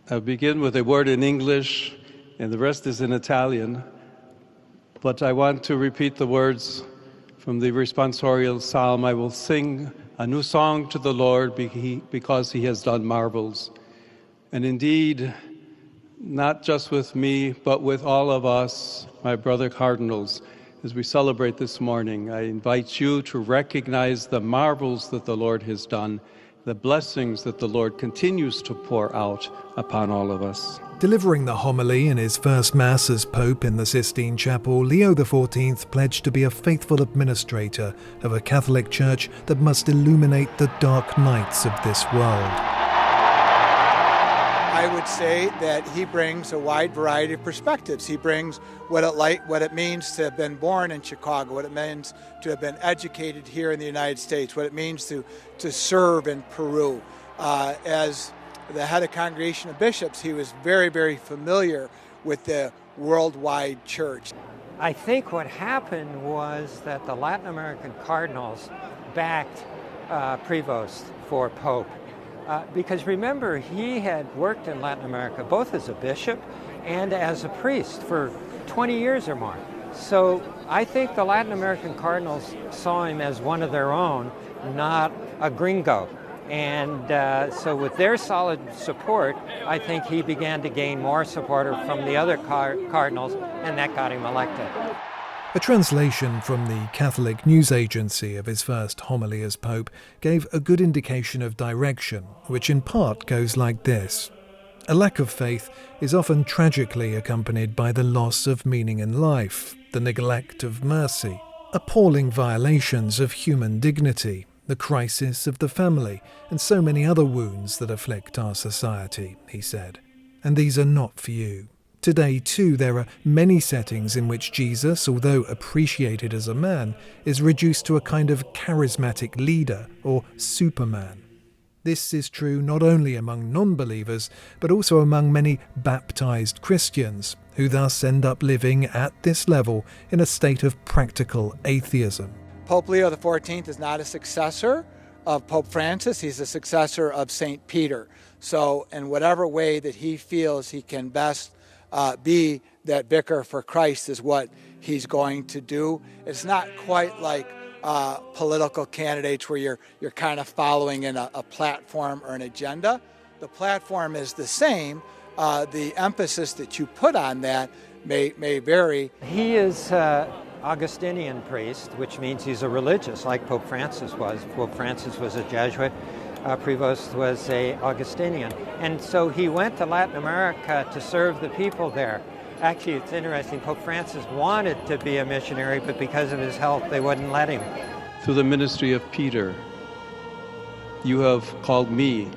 I'll begin with a word in English, and the rest is in Italian. But I want to repeat the words from the responsorial psalm. I will sing a new song to the Lord because he has done marvels. And indeed, not just with me, but with all of us, my brother cardinals, as we celebrate this morning, I invite you to recognize the marvels that the Lord has done, the blessings that the Lord continues to pour out upon all of us. Delivering the homily in his first Mass as Pope in the Sistine Chapel, Leo XIV pledged to be a faithful administrator of a Catholic Church that must illuminate the dark nights of this world. I would say that he brings a wide variety of perspectives. He brings what it means to have been born in Chicago, what it means to have been educated here in the United States, what it means to serve in Peru. As the head of Congregation of Bishops, he was very, very familiar with the worldwide church. I think what happened was that the Latin American cardinals backed Prevost for Pope. Because remember, he had worked in Latin America both as a bishop and as a priest for 20 years or more. So I think the Latin American cardinals saw him as one of their own, not a gringo. And so with their solid support, I think he began to gain more support from the other cardinals, and that got him elected. A translation from the Catholic news agency of his first homily as Pope gave a good indication of direction, which in part goes like this. A lack of faith is often tragically accompanied by the loss of meaning in life, the neglect of mercy, appalling violations of human dignity, the crisis of the family, and so many other wounds that afflict our society, he said. And these are not for you. Today, too, there are many settings in which Jesus, although appreciated as a man, is reduced to a kind of charismatic leader or superman. This is true not only among non-believers, but also among many baptized Christians, who thus end up living at this level in a state of practical atheism. Pope Leo XIV is not a successor of Pope Francis. He's a successor of St. Peter. So in whatever way that he feels he can best be that vicar for Christ is what he's going to do. It's not quite like political candidates where you're kind of following in a platform or an agenda. The platform is the same. The emphasis that you put on that may vary. He is Augustinian priest, which means he's a religious, like Pope Francis was. Pope Francis was a Jesuit. Prevost was a Augustinian. And so he went to Latin America to serve the people there. Actually, it's interesting, Pope Francis wanted to be a missionary, but because of his health, they wouldn't let him. Through the ministry of Peter, you have called me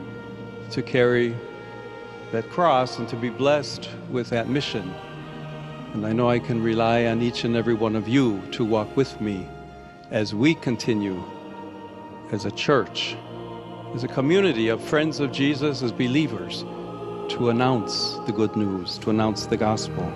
to carry that cross and to be blessed with that mission. And I know I can rely on each and every one of you to walk with me as we continue as a church, as a community of friends of Jesus, as believers, to announce the good news, to announce the gospel.